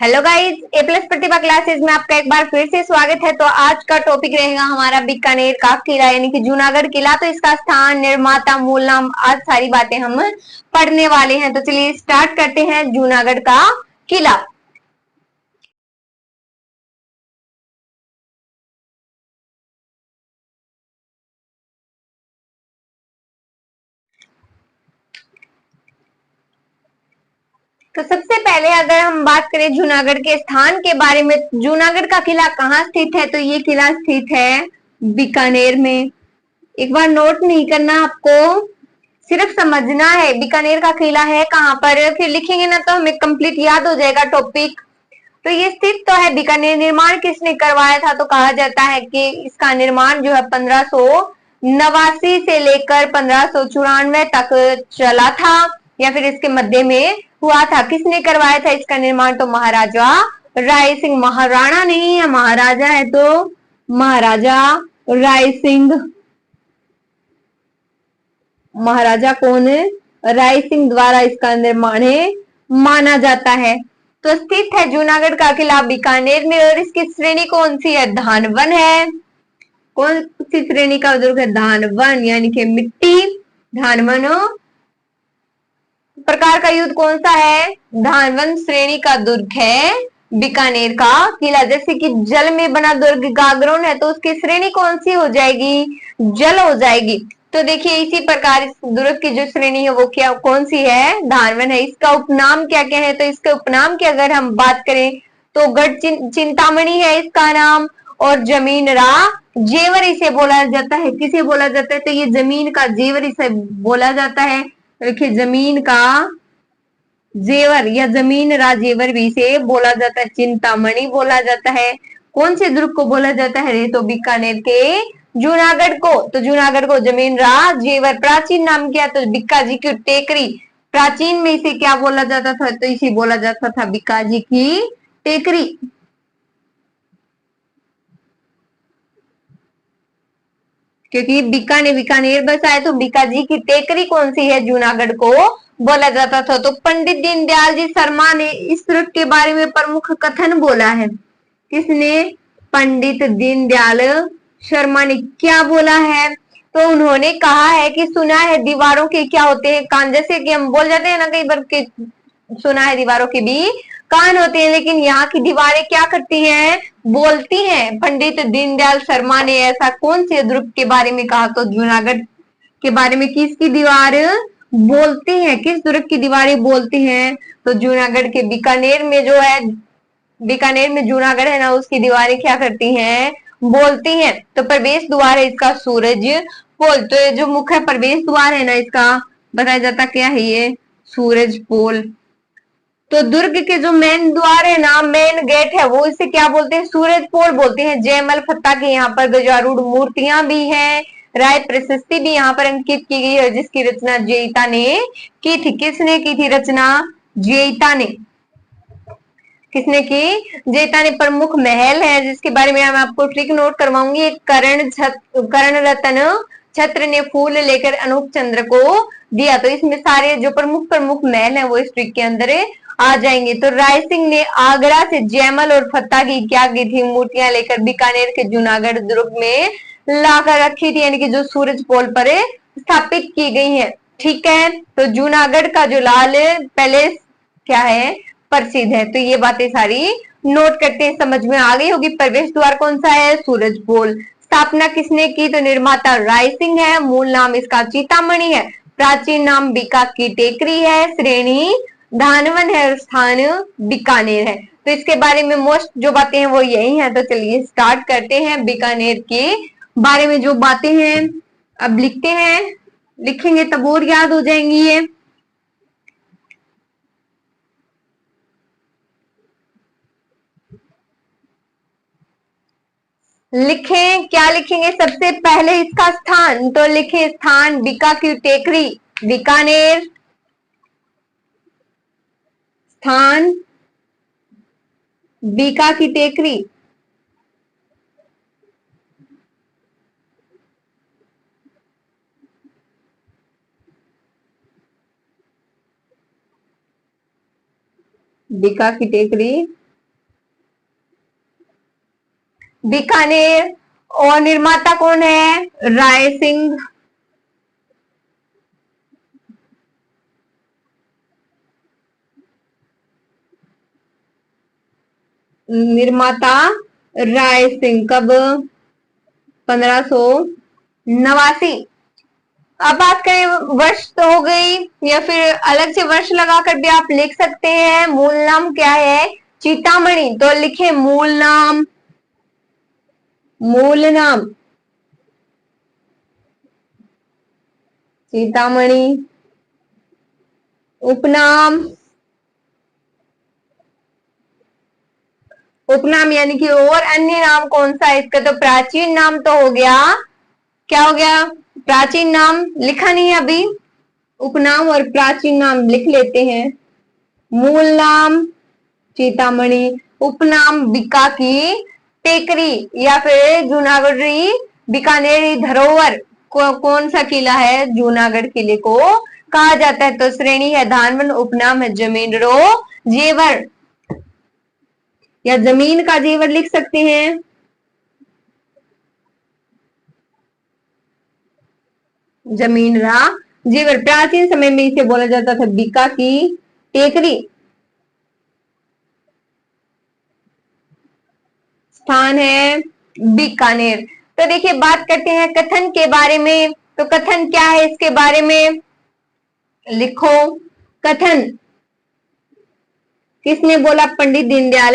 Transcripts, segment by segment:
Hello guys, ए plus प्रतिभा classes में आपका एक बार फिर से स्वागत है। तो आज का टॉपिक रहेगा हमारा बीकानेर का किला यानी कि जूनागढ़ किला। तो इसका स्थान, निर्माता, मूल नाम, आज सारी बातें हम पढ़ने वाले हैं। तो चलिए स्टार्ट करते हैं जूनागढ़ का किला। तो सबसे पहले अगर हम बात करें जूनागढ़ के स्थान के बारे में, जूनागढ़ का किला कहाँ स्थित है, तो ये किला स्थित है बीकानेर में। एक बार नोट नहीं करना आपको, सिर्फ समझना है बीकानेर का किला है कहाँ पर, फिर लिखेंगे ना तो हमें कंप्लीट याद हो जाएगा टॉपिक। तो ये स्थित तो है बीकानेर। निर्माण किसने करवाया था, तो कहा जाता है कि इसका निर्माण जो है 1589 से लेकर 1594 तक चला था, या फिर इसके मध्य में हुआ था। किसने करवाया था इसका निर्माण, तो महाराजा राय सिंह। महाराणा नहीं है, महाराजा है, तो महाराजा राय सिंह। महाराजा कौन है, राय सिंह द्वारा इसका निर्माण है माना जाता है। तो स्थित है जूनागढ़ का किला बीकानेर में, और इसकी श्रेणी कौन सी है, धानवन है। कौन सी श्रेणी का दुर्ग है, धानवन यानी कि मिट्टी, धानवन। प्रकार का युद्ध कौन सा है, धानवन श्रेणी का दुर्ग है बीकानेर का किला। जैसे कि जल में बना दुर्ग गागरोन है, तो उसकी श्रेणी कौन सी हो जाएगी, जल हो जाएगी। तो देखिए इसी प्रकार इस दुर्ग की जो श्रेणी है वो क्या, कौन सी है, धानवन है। इसका उपनाम क्या क्या है, तो इसके उपनाम की अगर हम बात करें तो गढ़ चिंतामणि है इसका नाम, और जमीन रा जेवर इसे बोला जाता है। किसे बोला जाता है, तो ये जमीन का जेवर इसे बोला जाता है। देखिए जमीन का जेवर या जमीन राजेवर भी इसे बोला जाता है, चिंतामणि बोला जाता है। कौन से दुर्ग को बोला जाता है, तो बीकानेर के जूनागढ़ को। तो जूनागढ़ को जमीन राजेवर। प्राचीन नाम क्या, तो बिक्काजी की टेकरी। प्राचीन में इसे क्या बोला जाता था, तो इसे बोला जाता था बिक्काजी की टेकरी। क्योंकि बीकानेर बसाए, तो बीकाजी की टेकरी कौन सी है, जूनागढ़ को बोला जाता था। तो पंडित दीनदयाल जी शर्मा ने इस दुर्ग के बारे में प्रमुख कथन बोला है। किसने, पंडित दीनदयाल शर्मा ने क्या बोला है, तो उन्होंने कहा है कि सुना है दीवारों के क्या होते हैं, कान। जैसे कि हम बोल जाते हैं ना कई बार के, सुना है दीवारों के भी कान होते हैं, लेकिन यहाँ की दीवारें क्या करती हैं, बोलती हैं। पंडित दीनदयाल शर्मा ने ऐसा कौन से दुर्ग के बारे में कहा, तो जूनागढ़ के बारे में। किसकी दीवार बोलती है, किस दुर्ग की दीवारें बोलती हैं, तो जूनागढ़ के बीकानेर में जो है, बीकानेर में जूनागढ़ है ना, उसकी दीवारें क्या करती हैं, बोलती हैं। तो प्रवेश द्वार है इसका सूरज पोल। तो ये जो मुख्य प्रवेश द्वार है ना इसका, बताया जाता क्या है, ये सूरज पोल। तो दुर्ग के जो मेन द्वार है ना, मेन गेट है, वो इसे क्या बोलते हैं, सूरज पोल बोलते हैं। जयमल फत्ता की यहाँ पर गजारूढ़ मूर्तियां भी हैं। राय प्रशस्ति भी यहाँ पर अंकित की गई है, जिसकी रचना जयिता ने की थी। किसने की थी रचना, जयिता ने। किसने की, जयिता ने। प्रमुख महल है जिसके बारे में मैं आपको ट्रिक नोट करवाऊंगी। एक कर्ण रतन छत्र ने फूल लेकर अनूप चंद्र को दिया। तो इसमें सारे जो प्रमुख प्रमुख महल हैं वो इस ट्रिक के अंदर आ जाएंगे। तो राय सिंह ने आगरा से जयमल और फत्ता की क्या की थी, मूर्तियां लेकर बीकानेर के जूनागढ़ दुर्ग में लाकर रखी थी, यानी कि जो सूरज पोल पर स्थापित की गई है। ठीक है, तो जूनागढ़ का जो लाल पैलेस क्या है, प्रसिद्ध है। तो ये बातें सारी नोट करते हैं, समझ में आ गई होगी। प्रवेश द्वार कौन सा है, सूरज पोल। स्थापना किसने की, तो निर्माता राय सिंह है। मूल नाम इसका चिंतामणि है। प्राचीन नाम बीका की टेकरी है। श्रेणी धानवन है, स्थान बीकानेर है। तो इसके बारे में मोस्ट जो बातें हैं वो यही है। तो चलिए स्टार्ट करते हैं बीकानेर के बारे में जो बातें हैं। अब लिखते हैं, लिखेंगे तब और याद हो जाएंगी ये। लिखें, क्या लिखेंगे, सबसे पहले इसका स्थान, तो लिखे स्थान बीका की टेकरी, बीकानेर। स्थान बीका की टेकरी। बीका की टेकरी बीकानेर। और निर्माता कौन है? राय सिंह। निर्माता राय सिंह। कब? 1589। अब बात करें, वर्ष तो हो गई, या फिर अलग से वर्ष लगाकर भी आप लिख सकते हैं। मूल नाम क्या है? चिंतामणि। तो लिखे मूल नाम। मूल नाम चिंतामणि। उपनाम, उपनाम यानी कि और अन्य नाम कौन सा है इसका? तो प्राचीन नाम तो हो गया। क्या हो गया? प्राचीन नाम लिखा नहीं है अभी। उपनाम और प्राचीन नाम लिख लेते हैं। मूल नाम चिंतामणि, उपनाम बीका की टेकरी या फिर जूनागढ़ी बीकानेरी धरोहर। कौन सा किला है? जूनागढ़ किले को कहा जाता है? तो श्रेणी है धानवन, उपनाम है जमीन रो जेवर, या जमीन का जेवर लिख सकते हैं। जमीन रा जेवर। प्राचीन समय में इसे बोला जाता था बीका की टेकरी। स्थान है बीकानेर। तो देखिए, बात करते हैं कथन के बारे में। तो कथन क्या है, इसके बारे में लिखो। कथन किसने बोला? पंडित दीनदयाल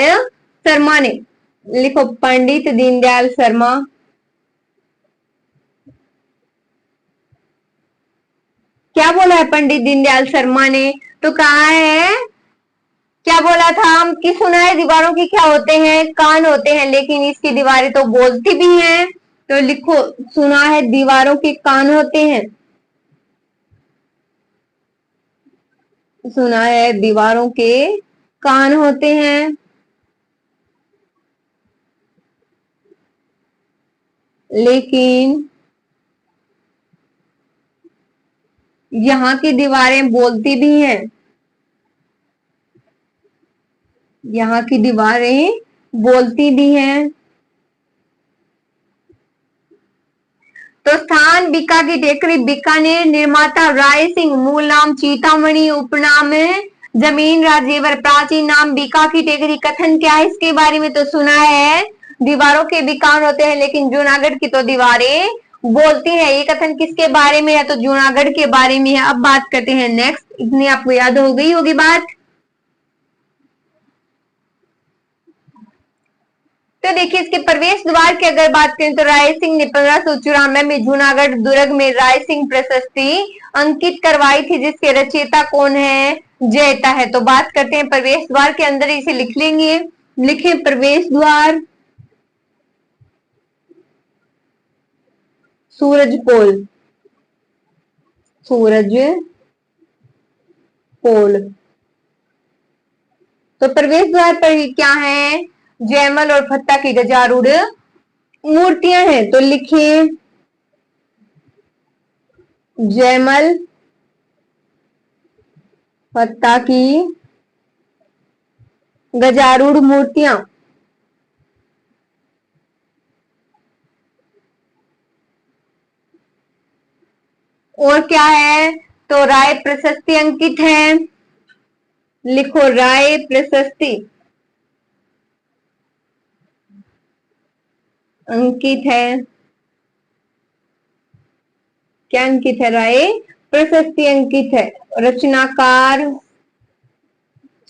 शर्मा ने। लिखो पंडित दीनदयाल शर्मा। क्या बोला है पंडित दीनदयाल शर्मा ने? तो कहा है, क्या बोला था? हम कि सुना है दीवारों के क्या होते हैं? कान होते हैं, लेकिन इसकी दीवारें तो बोलती भी हैं। तो लिखो, सुना है दीवारों के कान होते हैं। सुना है दीवारों के कान होते हैं, लेकिन यहाँ की दीवारें बोलती भी हैं। यहाँ की दीवारें बोलती भी हैं। तो स्थान बीका की टेकरी बीकानेर। निर्माता राय सिंह। मूल नाम चिंतामणि। उपनाम है जमीन राजेवर। प्राचीन नाम बीका की टेकरी। कथन क्या है इसके बारे में? तो सुना है दीवारों के भी कान होते हैं, लेकिन जूनागढ़ की तो दीवारें बोलती है। ये कथन किसके बारे में है? तो जूनागढ़ के बारे में है। अब बात करते हैं नेक्स्ट। इतनी आपको याद हो गई होगी बात। तो देखिए, इसके प्रवेश द्वार की अगर बात करें तो राय सिंह ने 1594 में जूनागढ़ दुर्ग में राय सिंह प्रशस्ति अंकित करवाई थी, जिसके रचयिता कौन है? जयता है। तो बात करते हैं प्रवेश द्वार के अंदर, इसे लिख लेंगे। लिखे प्रवेश द्वार सूरज पोल। सूरज पोल। तो प्रवेश द्वार पर ही क्या है? जयमल और फत्ता की गजारूढ़ मूर्तियां हैं। तो लिखिए जयमल फत्ता की गजारूढ़ मूर्तियां। और क्या है? तो राय प्रशस्ति अंकित है। लिखो राय प्रशस्ति अंकित है। क्या अंकित है? राय प्रशस्ति अंकित है। रचनाकार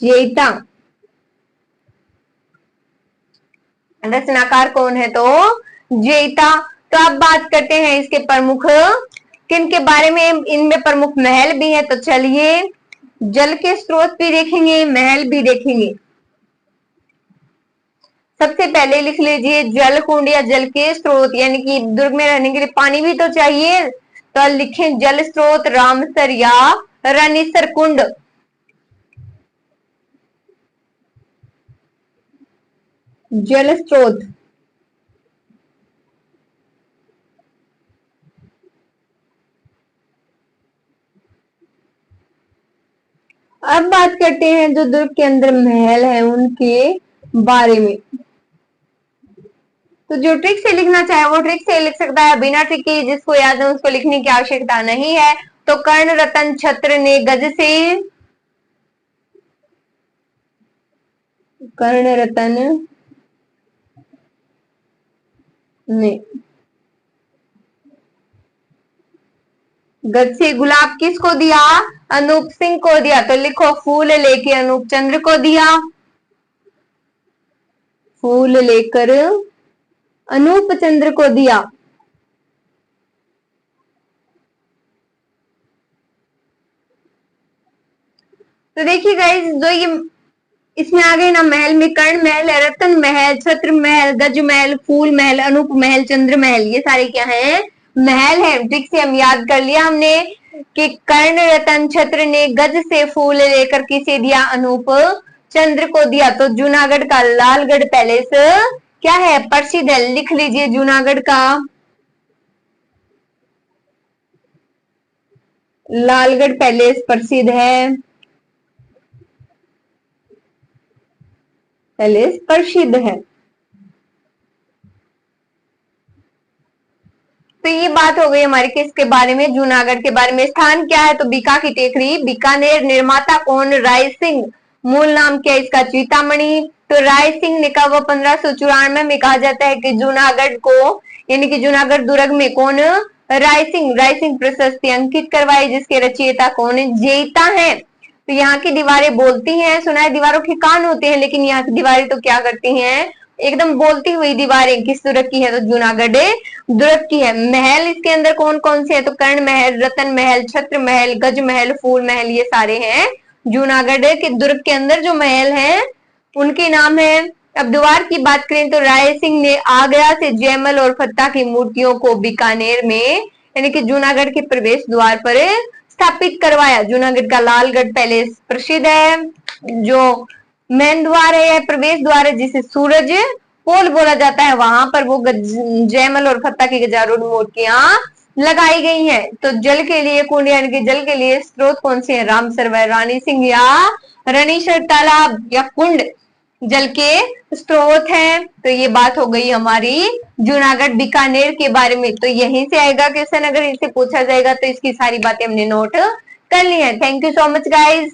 जयता। रचनाकार कौन है? तो जयता। तो अब बात करते हैं इसके प्रमुख किन के बारे में। इनमें प्रमुख महल भी है। तो चलिए, जल के स्रोत भी देखेंगे, महल भी देखेंगे। सबसे पहले लिख लीजिए जल कुंड या जल के स्रोत, यानी कि दुर्ग में रहने के लिए पानी भी तो चाहिए। तो लिखें जल स्रोत रामसर या रानीसर कुंड। जल स्रोत। अब बात करते हैं जो दुर्ग के अंदर महल है उनके बारे में। तो जो ट्रिक से लिखना चाहे वो ट्रिक से लिख सकता है, बिना ट्रिक के जिसको याद है उसको लिखने की आवश्यकता नहीं है। तो कर्ण रतन छत्र ने गज से, कर्ण रतन ने गज से गुलाब किसको दिया? अनूप सिंह को दिया। तो लिखो फूल लेके अनूप चंद्र को दिया, फूल लेकर अनूप चंद्र को दिया। तो देखिए गाइस, जो ये इसमें आ गए ना, महल में कर्ण महल, रतन महल, छत्र महल, गज महल, फूल महल, अनूप महल, चंद्र महल, ये सारे क्या हैं? महल है। ट्रिक से हम याद कर लिया हमने कि कर्ण रतन छत्र ने गज से फूल लेकर किसे दिया? अनूप चंद्र को दिया। तो जूनागढ़ का लालगढ़ पैलेस क्या है? प्रसिद्ध है। लिख लीजिए, जूनागढ़ का लालगढ़ पैलेस प्रसिद्ध है, पैलेस प्रसिद्ध है। तो ये बात हो गई हमारे किसके बारे में? जूनागढ़ के बारे में। स्थान क्या है? तो बीका की टेकरी, बीकानेर। निर्माता कौन? राय सिंह। मूल नाम क्या है इसका? चीतामणि। तो राय सिंह ने कहा, वो 1594 में कहा जाता है कि जूनागढ़ को, यानी कि जूनागढ़ दुर्ग में कौन? राय सिंह प्रशस्ति अंकित करवाई, जिसके रचयिता कौन है? जेता है। तो यहाँ की दीवारें बोलती हैं। सुना है दीवारों के कान होते हैं, लेकिन यहाँ की दीवारें तो क्या करती हैं? एकदम बोलती हुई दीवारें। किस दुर्ग की है? तो जूनागढ़ दुर्ग की है। महल इसके अंदर कौन कौन से है? तो कर्ण महल, रतन महल, छत्र महल, गज महल, फूल महल, ये सारे हैं जूनागढ़ के दुर्ग के अंदर जो महल है उनके नाम है। अब द्वार की बात करें तो राय सिंह ने आगरा से जयमल और फत्ता की मूर्तियों को बीकानेर में, यानी कि जूनागढ़ के प्रवेश द्वार पर स्थापित करवाया। जूनागढ़ का लालगढ़ पैलेस प्रसिद्ध है। जो मेन द्वार है, प्रवेश द्वार है, जिसे सूरज पोल बोला जाता है, वहां पर वो जयमल और फत्ता की गजारों मूर्तियां लगाई गई हैं। तो जल के लिए कुंड, यानी कि जल के लिए स्रोत कौन से हैं? राम सरोवर, रानी सिंह या रणीश्वर तालाब या कुंड जल के स्रोत हैं। तो ये बात हो गई हमारी जूनागढ़ बीकानेर के बारे में। तो यहीं से आएगा क्वेश्चन, अगर इसे पूछा जाएगा तो इसकी सारी बातें हमने नोट कर ली है। Thank you so much guys.